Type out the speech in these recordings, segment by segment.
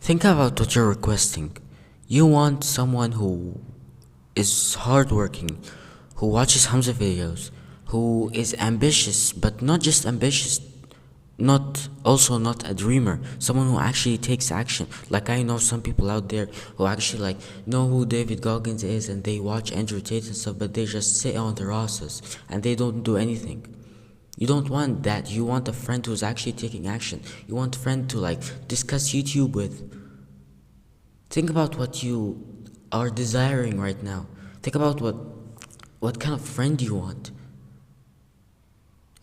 Think about what you're requesting. You want someone who is hardworking, who watches Hamza videos, who is ambitious, but not just ambitious, not a dreamer, someone who actually takes action. Like I know some people out there who actually like know who David Goggins is and they watch Andrew Tate and stuff, but they just sit on their asses and they don't do anything. You don't want that. You want a friend who's actually taking action. You want a friend to like discuss YouTube with. Think about what you are desiring right now. Think about what kind of friend you want.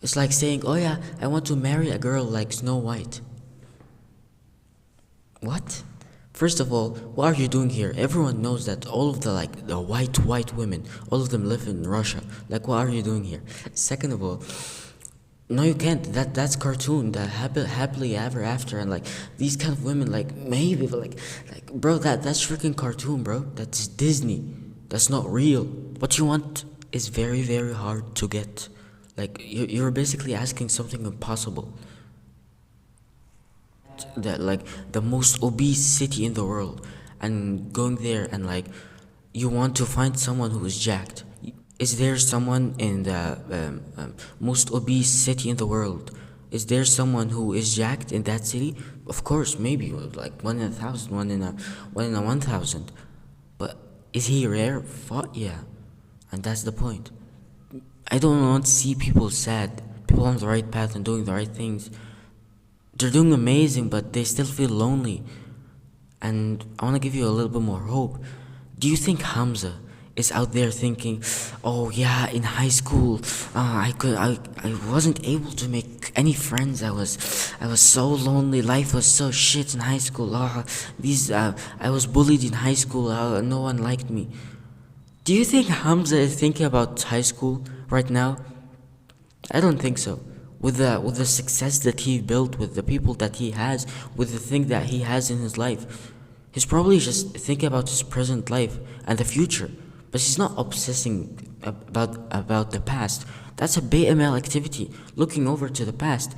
It's like saying, "Oh yeah, I want to marry a girl like Snow White." What? First of all, what are you doing here? Everyone knows that all of the white women, all of them live in Russia. Like, what are you doing here? Second of all, no, you can't. That's cartoon. That happily ever after, and like these kind of women, like maybe, but like bro, that's freaking cartoon, bro. That's Disney. That's not real. What you want is very hard to get. Like you're basically asking something impossible. That like the most obese city in the world, and going there and like you want to find someone who is jacked. Is there someone in the most obese city in the world? Is there someone who is jacked in that city? Of course, maybe like 1 in 1,000, one in a 1,000. But is he rare? Fuck yeah, and that's the point. I don't want to see people sad, people on the right path and doing the right things. They're doing amazing, but they still feel lonely. And I want to give you a little bit more hope. Do you think Hamza is out there thinking, "Oh yeah, in high school, I wasn't able to make any friends. I was so lonely. Life was so shit in high school. I was bullied in high school. No one liked me." Do you think Hamza is thinking about high school right now? I don't think so. With the success that he built, with the people that he has, with the thing that he has in his life, he's probably just thinking about his present life and the future. But he's not obsessing about the past. That's a beta male activity. Looking over to the past.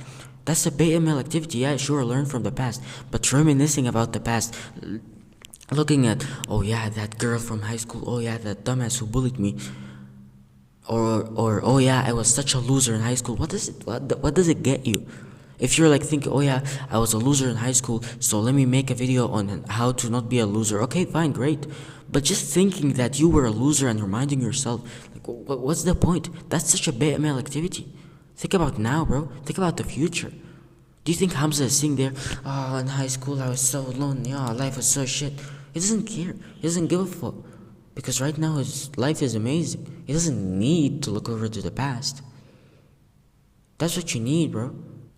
That's a beta male activity. Yeah, sure, learn from the past, but reminiscing about the past, looking at, "Oh yeah, that girl from high school. Oh yeah, that dumbass who bullied me." Or "Oh yeah, I was such a loser in high school." What does it get you? If you're like thinking, "Oh yeah, I was a loser in high school, so let me make a video on how to not be a loser." Okay, fine, great. But just thinking that you were a loser and reminding yourself, like, what's the point? That's such a beta male activity. Think about now, bro. Think about the future. Do you think Hamza is sitting there, "Oh, in high school I was so lonely. Oh, life was so shit." He doesn't care. He doesn't give a fuck. Because right now his life is amazing. He doesn't need to look over to the past. That's what you need, bro.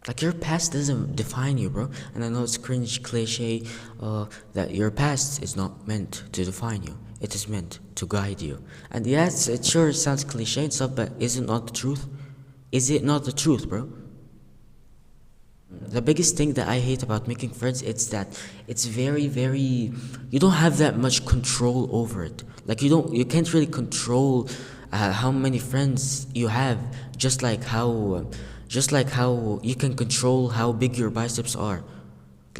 Like your past doesn't define you, bro. And I know it's cringe cliche that your past is not meant to define you. It is meant to guide you. And yes, it sure sounds cliche and stuff, but is it not the truth? Is it not the truth, bro? The biggest thing that I hate about making friends is that it's very you don't have that much control over it. Like you can't really control how many friends you have, just like how you can control how big your biceps are.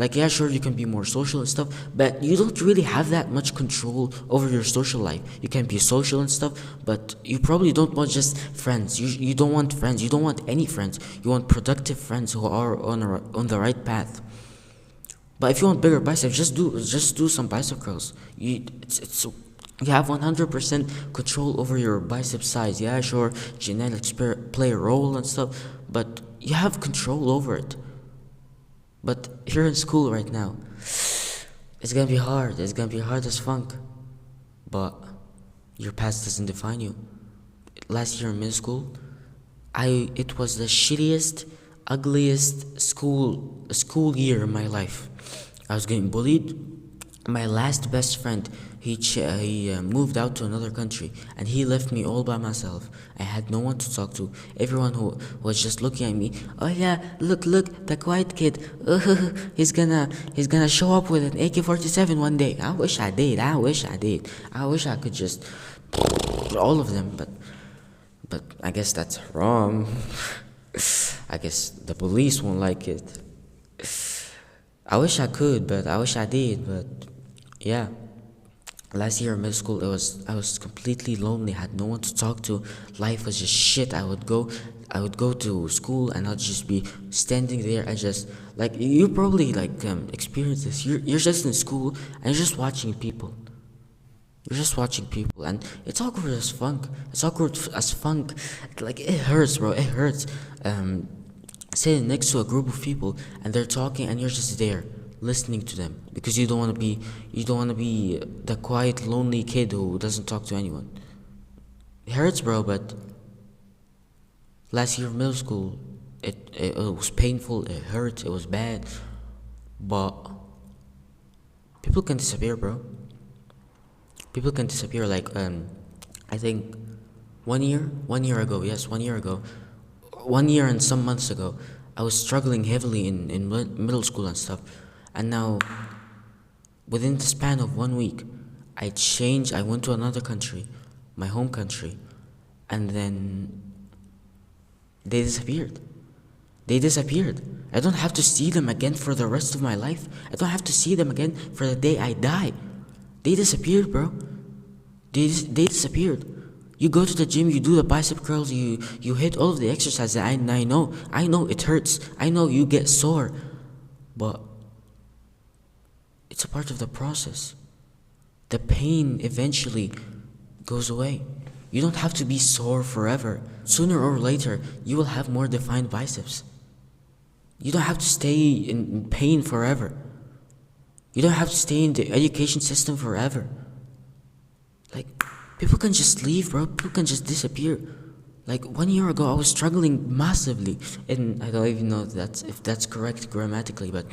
Like yeah, sure, you can be more social and stuff, but you don't really have that much control over your social life. You can be social and stuff, but you probably don't want just friends. You don't want friends. You don't want any friends. You want productive friends who are on the right path. But if you want bigger biceps, just do some bicep curls. You have 100% control over your bicep size. Yeah, sure, genetics play a role and stuff, but you have control over it. But here in school right now, it's gonna be hard. It's gonna be hard as funk. But your past doesn't define you. Last year in middle school, it was the shittiest, ugliest school year in my life. I was getting bullied. My last best friend, he moved out to another country, and he left me all by myself. I had no one to talk to. Everyone who was just looking at me, "Oh yeah, look, the quiet kid. He's gonna show up with an AK-47 one day." I wish I did. I wish I could just all of them, but I guess that's wrong. I guess the police won't like it. I wish I could, but I wish I did, but yeah. Last year in middle school, I was completely lonely. Had no one to talk to. Life was just shit. I would go to school and I'd just be standing there and just like you probably like experience this. You're just in school and you're just watching people. You're just watching people and it's awkward as funk. It's awkward as funk. Like it hurts, bro. It hurts. Sitting next to a group of people and they're talking and you're just there listening to them because you don't want to be the quiet lonely kid who doesn't talk to anyone. It hurts, bro, but last year of middle school it was painful, it hurt, it was bad, but people can disappear, bro. People can disappear like I think 1 year ago, yes, 1 year ago, 1 year and some months ago, I was struggling heavily in middle school and stuff, and now within the span of 1 week, I changed. I went to another country, my home country, and then they disappeared. They disappeared. I don't have to see them again for the rest of my life. I don't have to see them again for the day I die. They disappeared, bro. They disappeared. You go to the gym, you do the bicep curls, you hit all of the exercises. I know it hurts. I know you get sore, but it's a part of the process. The pain eventually goes away. You don't have to be sore forever. Sooner or later, you will have more defined biceps. You don't have to stay in pain forever. You don't have to stay in the education system forever. Like, people can just leave, bro. People can just disappear. Like 1 year ago, I was struggling massively, and I don't even know if that's correct grammatically. But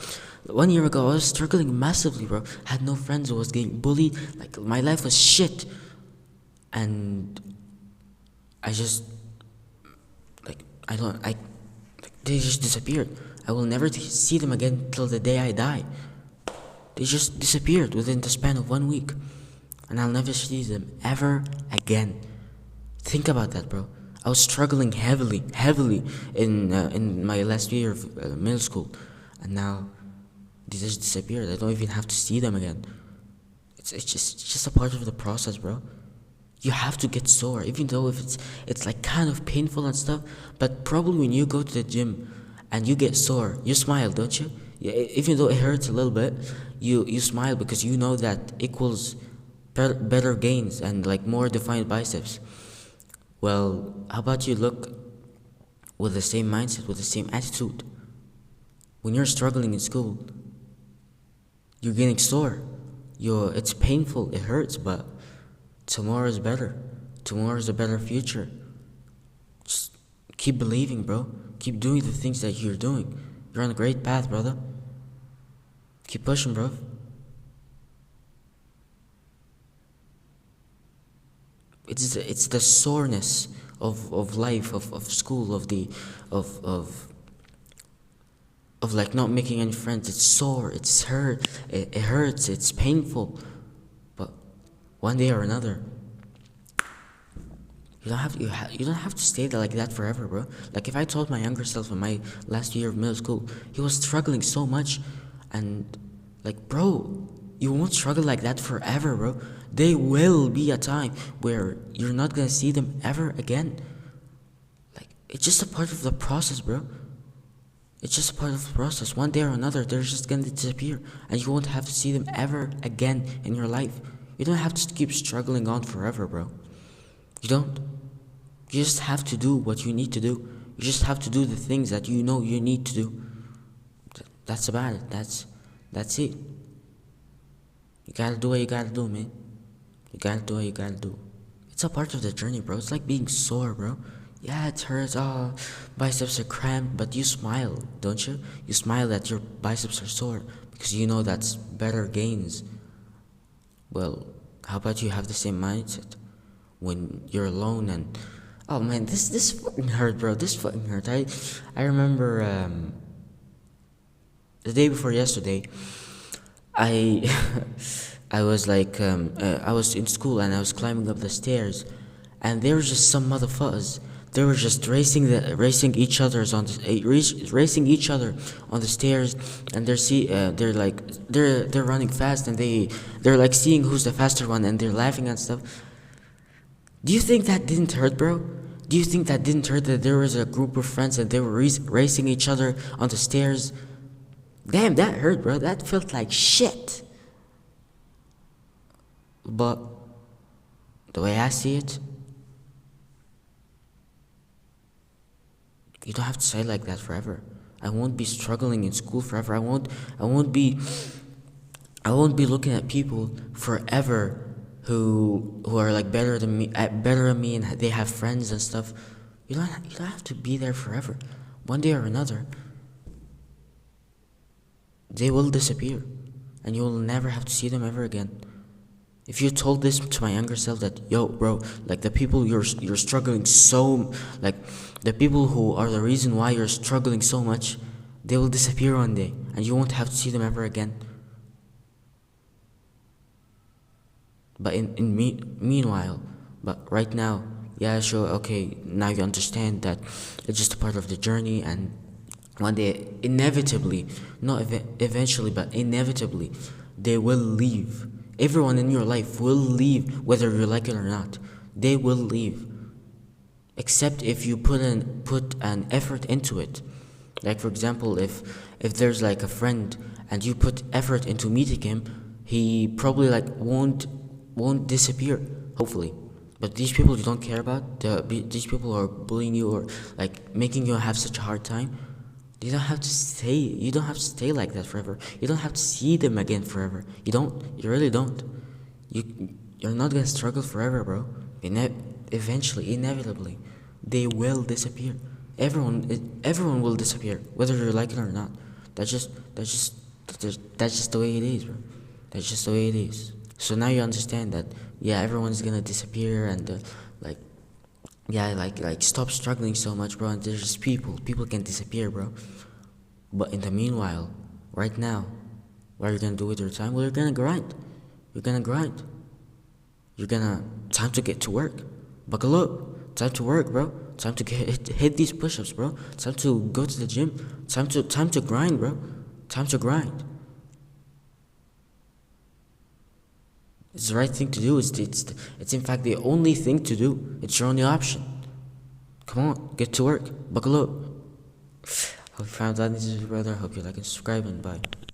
1 year ago, I was struggling massively, bro. I had no friends. I was getting bullied. Like my life was shit, and I just like I don't I like, they just disappeared. I will never see them again till the day I die. They just disappeared within the span of 1 week, and I'll never see them ever again. Think about that, bro. I was struggling heavily in my last year of middle school, and now they just disappeared. I don't even have to see them again. It's just a part of the process, bro. You have to get sore, even though if it's like kind of painful and stuff. But probably when you go to the gym and you get sore, you smile, don't you? Yeah, even though it hurts a little bit, you smile because you know that equals better gains and like more defined biceps. Well, how about you look with the same mindset, with the same attitude? When you're struggling in school, you're getting sore. It's painful, it hurts, but tomorrow is better. Tomorrow is a better future. Just keep believing, bro. Keep doing the things that you're doing. You're on a great path, brother. Keep pushing, bro. It's the soreness of life, of school, of of of like not making any friends. It's sore, it hurts, it's painful. But one day or another, you don't have to stay there like that forever, bro. Like if I told my younger self in my last year of middle school, he was struggling so much, and like, bro, you won't struggle like that forever, bro. There will be a time where you're not gonna see them ever again. Like it's just a part of the process, bro. It's just a part of the process. One day or another, they're just gonna disappear, and you won't have to see them ever again in your life. You don't have to keep struggling on forever, bro. You don't. You just have to do what you need to do. You just have to do the things that you know you need to do. That's about it. That's it. You gotta do what you gotta do, man. You gotta do what you gotta do. It's a part of the journey, bro. It's like being sore, bro. Yeah, it hurts. Oh, biceps are cramped, but you smile, don't you? You smile that your biceps are sore because you know that's better gains. Well, how about you have the same mindset when you're alone and oh man, this fucking hurt, bro. This fucking hurt. I remember the day before yesterday, I I was like I was in school and I was climbing up the stairs, and there was just some motherfuckers. they were just racing each other's on the racing each other on the stairs, and they're running fast, and they're like seeing who's the faster one, and they're laughing and stuff. Do you think that didn't hurt, bro? Do you think that didn't hurt that there was a group of friends and they were racing each other on the stairs? Damn, that hurt, bro. That felt like shit. But the way I see it, you don't have to say like that forever. I won't be struggling in school forever. I won't be looking at people forever who are like better than me, and they have friends and stuff. You don't have to be there forever. One day or another, they will disappear, and you will never have to see them ever again. If you told this to my younger self that, yo, bro, like the people you're struggling so, like the people who are the reason why you're struggling so much, they will disappear one day, and you won't have to see them ever again. But meanwhile, but right now, yeah, sure, okay, now you understand that it's just a part of the journey, and one day, inevitably, not eventually, but inevitably, they will leave. Everyone in your life will leave, whether you like it or not. They will leave, except if you put an effort into it. Like for example, if there's like a friend and you put effort into meeting him, he probably like won't disappear, hopefully. But these people you don't care about, these people who are bullying you or like making you have such a hard time, you don't have to stay like that forever. You don't have to see them again forever. You really don't. You're not gonna struggle forever, bro. Eventually, inevitably, they will disappear. Everyone will disappear, whether you like it or not. That's just the way it is, bro. That's just the way it is. So now you understand that, yeah, everyone's gonna disappear, and like, yeah, like stop struggling so much, bro. And there's just people can disappear, bro. But in the meanwhile, right now, what are you gonna do with your time? Well, you're gonna grind. Time to get to work. Buckle up. Time to work, bro. Time to hit these push-ups, bro. Time to go to the gym. Time to grind, bro. Time to grind. It's the right thing to do. It's in fact the only thing to do. It's your only option. Come on, get to work. Buckle up. Hope you found that. This is your brother. Hope you like and subscribe, and bye.